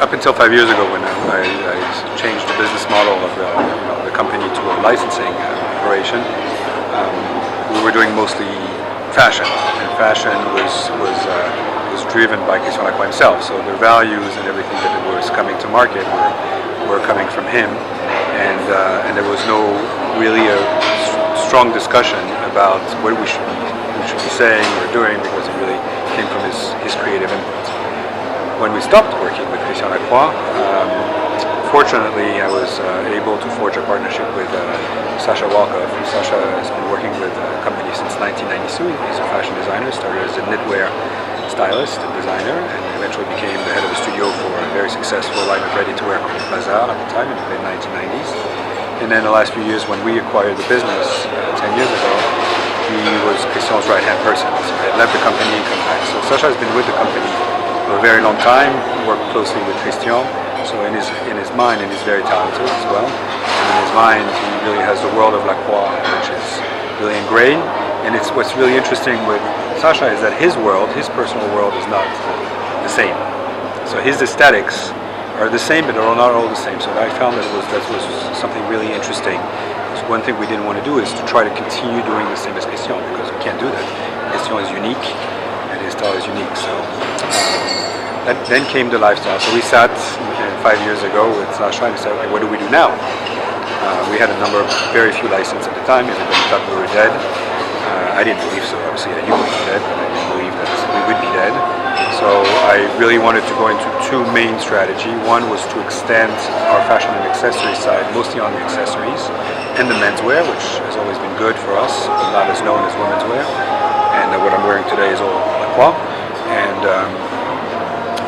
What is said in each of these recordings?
up until 5 years ago, when I changed the business model of the company to a licensing operation, we were doing mostly fashion, and fashion was driven by Christian Lacroix himself. So their values and everything that was coming to market were coming from him, and there was no really a strong discussion about what we should be saying or doing, because it really came from his creative input. When we stopped working with Christian Lacroix, fortunately I was able to forge a partnership with Sasha Walkoff. Sasha has been working with the company since 1992. He's a fashion designer, started as a knitwear stylist and designer, and eventually became the head of a studio for a very successful line of ready-to-wear called Bazaar at the time, in the mid-1990s. And then the last few years, when we acquired the business 10 years ago, he was Christian's right-hand person. So he had left the company and come back. So Sasha has been with the company for a very long time, worked closely with Christian. So in his mind, and he's very talented as well, and in his mind he really has the world of Lacroix, which is really ingrained. And what's really interesting with Sasha is that his world, his personal world, is not the same. So his aesthetics are the same, but they're not all the same. So I found that was something really interesting. So one thing we didn't want to do is to try to continue doing the same as Christian, because we can't do that. Christian is unique, and his style is unique. So then came the lifestyle. So we sat 5 years ago with Sasha and said, okay, what do we do now? We had very few licenses at the time. Everybody thought we were dead. I didn't believe so. Obviously, I knew we were dead, but I didn't believe that we would be dead. So I really wanted to go into two main strategies. One was to extend our fashion and accessory side, mostly on the accessories and the menswear, which has always been good for us, but not as known as women's wear. And what I'm wearing today is all Lacroix.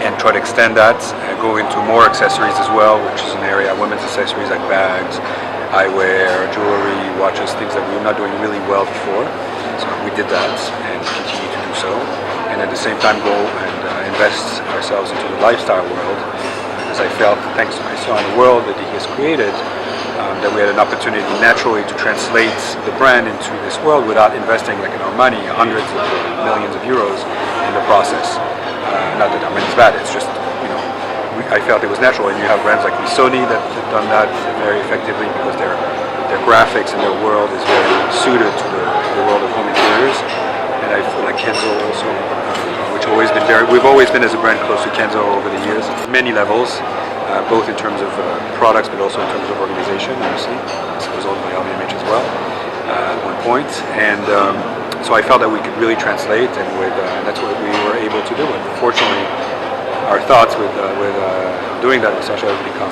And try to extend that and go into more accessories as well, which is an area, women's accessories like bags, eyewear, jewelry, watches, things that we were not doing really well before. So we did that and continue to do so. And at the same time go and invest ourselves into the lifestyle world, because I felt, thanks to Christian and the world that he has created, that we had an opportunity naturally to translate the brand into this world without investing like in our money, hundreds of millions of euros in the process. Not that it's bad, it's just, I felt it was natural. And you have brands like Missoni that have done that very effectively, because their graphics and their world is very suited to the world of home interiors. And I feel like Kenzo also, which we've always been as a brand close to Kenzo over the years, at many levels, both in terms of products, but also in terms of organization, obviously. This was owned by LVMH as well at one point. And so I felt that we could really translate, and that's what we were able to do. And fortunately, our thoughts with doing that with Sasha have become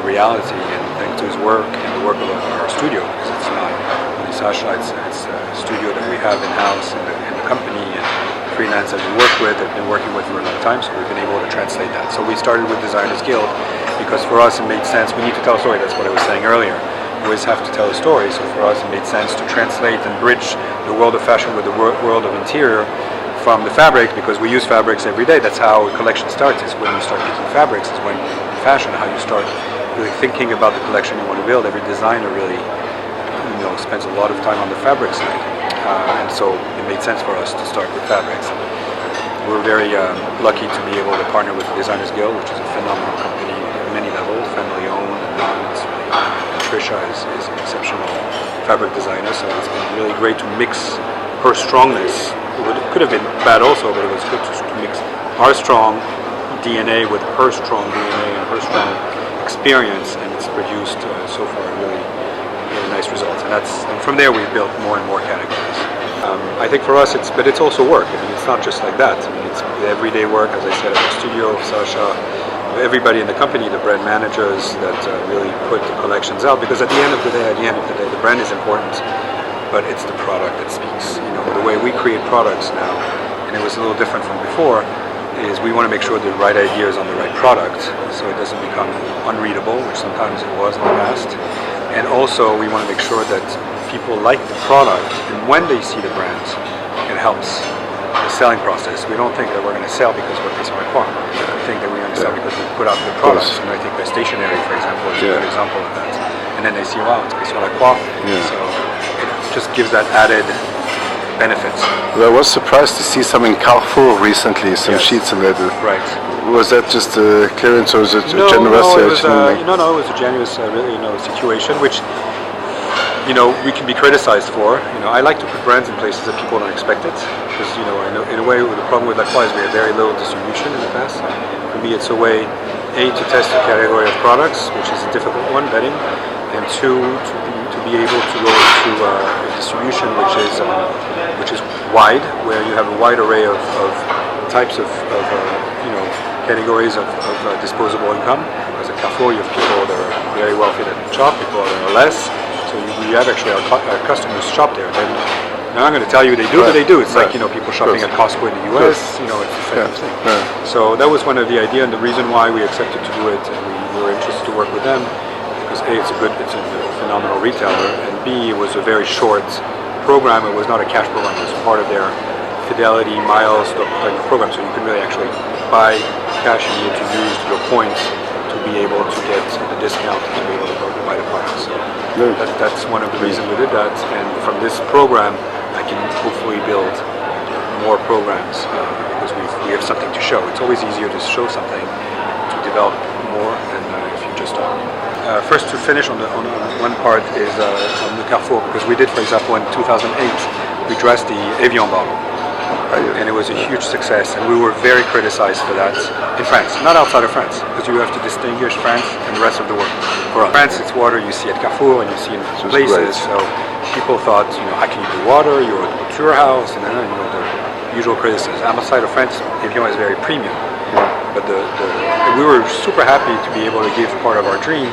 reality, and thanks to his work and the work of our studio, because it's not only Sasha, it's a studio that we have in-house in the company, and freelance that we work with, have been working with for a long time, so we've been able to translate that. So we started with Designers Guild, because for us it made sense. We need to tell a story, that's what I was saying earlier. We always have to tell a story, so for us it made sense to translate and bridge the world of fashion with the world of interior from the fabric, because we use fabrics every day. That's how a collection starts, is when you start picking fabrics, is when in fashion, how you start really thinking about the collection you want to build. Every designer really spends a lot of time on the fabric side, and so it made sense for us to start with fabrics. We're very lucky to be able to partner with the Designers Guild, which is a phenomenal company at many levels, family owned, and Trisha is an exceptional fabric designer, so it's been really great to mix her strongness. It could have been bad also, but it was good to mix our strong DNA with her strong DNA and her strong experience, and it's produced so far really nice results. And from there we've built more and more categories. I think for us it's also work. I mean, it's not just like that. I mean, it's everyday work, as I said, at the studio, Sasha, everybody in the company, the brand managers that really put the collections out, because at the end of the day, the brand is important, but it's the product that speaks. The way we create products now, and it was a little different from before, is we want to make sure the right idea is on the right product, so it doesn't become unreadable, which sometimes it was in the past. And also we want to make sure that people like the product, and when they see the brand, it helps the selling process. We don't think that we're going to sell because we're Christian Lacroix. We think that we're going to sell because we put out good products. And I think the stationery, for example, is a good example of that. And then they see, wow, it's Christian Lacroix. So it just gives that added benefits. Well, I was surprised to see some in Carrefour recently, some sheets available. Right. was that just a clearance or was it No, a generosity? it was a generous, really, situation, which, we can be criticized for. I like to put brands in places that people don't expect it, because, I know, in a way, the problem with Lacroix is we have very little distribution in the past. For me, it's a way, A, to test a category of products, which is a difficult one, betting, and two, to be able to go into a distribution which is wide, where you have a wide array of types of categories of disposable income. As a Carrefour, you have people that are very wealthy that shop, people that are less. So you have actually our customers shop there. Now I'm going to tell you they do, but they do. It's like people shopping at Costco in the U.S. It's the same thing. So that was one of the idea and the reason why we accepted to do it, and we were interested to work with them because A, it's a phenomenal retailer, and B, it was a very short program. It was not a cash program. It was part of their fidelity miles type of program. So you can really actually buy cash you need to use your points to be able to get the discount to be able to go to buy the product. So that's one of the reasons we did that. And from this program, I can hopefully build more programs because we have something to show. It's always easier to show something to develop more than if you just talk. First, to finish on one part is on the Carrefour, because we did, for example, in 2008, we dressed the Evian bottle. And it was a huge success, and we were very criticized for that in France, not outside of France, because you have to distinguish France and the rest of the world. For France, it's water you see at Carrefour and you see in places. So people thought, how can you do water? You're a couture house, and then the usual criticism. Outside of France, Evian is very premium, but we were super happy to be able to give part of our dream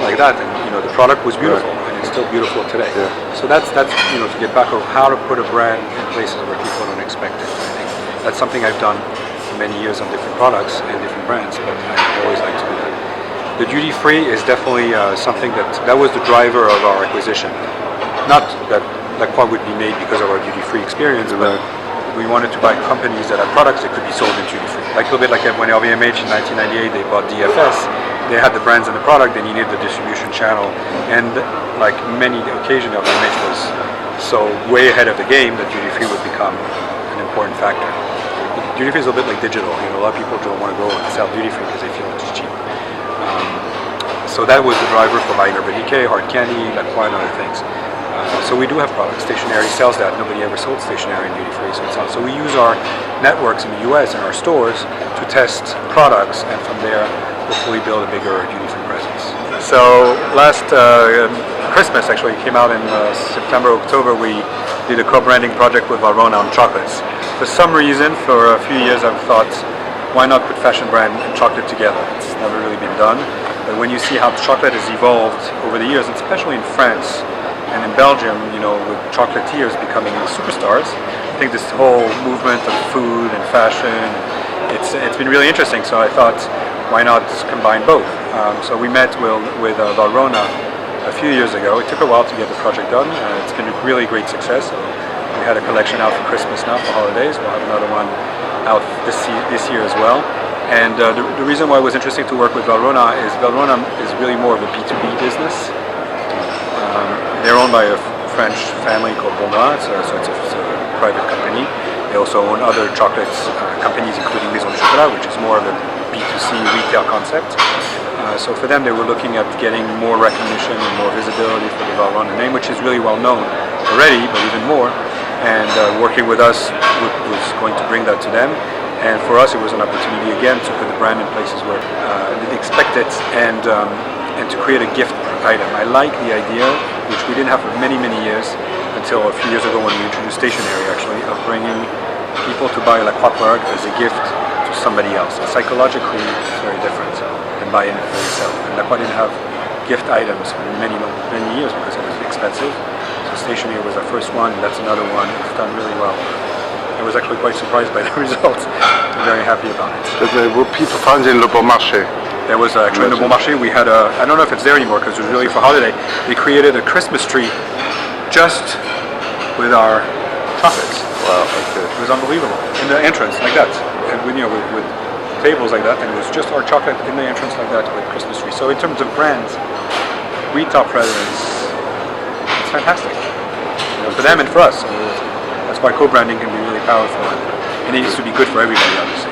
like that, and the product was beautiful. It's still beautiful today. So that's to get back of how to put a brand in places where people don't expect it. I think that's something I've done for many years on different products and different brands, but I always like to do that. The duty free is definitely something that was the driver of our acquisition. Not that Lacroix would be made because of our duty free experience, but we wanted to buy companies that had products that could be sold in duty free. Like a little bit like when LVMH in 1998 they bought DFS. They had the brands and the product, they needed the distribution channel, and like many occasions LVMH was so way ahead of the game that duty free would become an important factor. Duty free is a little bit like digital. A lot of people don't want to go and sell duty free because they feel it's cheap. So that was the driver for buying Urban Decay, Hard Candy, Lacroix, and other things. So we do have products. Stationery sells that. Nobody ever sold stationery in duty free, so we use our networks in the U.S. and our stores to test products, and from there hopefully build a bigger duty free presence. So last Christmas actually came out in September, October. We did a co-branding project with Valrhona on chocolates. For some reason, for a few years, I've thought, why not put fashion brand and chocolate together? It's never really been done. But when you see how chocolate has evolved over the years, and especially in France and in Belgium, with chocolatiers becoming superstars, I think this whole movement of food and fashion, it's been really interesting. So I thought, why not combine both? So we met with Valrhona a few years ago. It took a while to get the project done. It's been a really great success. We had a collection out for Christmas now, for holidays. We'll have another one out this year as well. And the reason why it was interesting to work with Valrhona is really more of a B2B business. They're owned by a French family called Bongrain, so it's a private company. They also own other chocolate companies, including Maison Object, which is more of a B2C retail concept. So for them, they were looking at getting more recognition and more visibility for the Valrhona name, which is really well known already, but even more. And working with us was going to bring that to them. And for us, it was an opportunity again to put the brand in places where they expect it, and to create a gift item. I like the idea, which we didn't have for many, many years, until a few years ago when we introduced stationery, actually, of bringing people to buy Lacroix product as a gift to somebody else. Psychologically, it's very different than buying it for yourself. And Lacroix didn't have gift items for many, many years because it was expensive. So stationery was our first one, and that's another one. It's done really well. I was actually quite surprised by the results. I'm very happy about it. But will people find in Le Bon Marché? There was actually in Le Bon Marché, we had I don't know if it's there anymore because it was really for holiday. They created a Christmas tree just with our chocolates. Wow, okay. It was unbelievable. In the entrance, like that. And with tables like that, and it was just our chocolate in the entrance like that with Christmas tree. So in terms of brands, retail presence, it's fantastic. For them and for us. So that's why co-branding can be really powerful. And it needs to be good for everybody, obviously.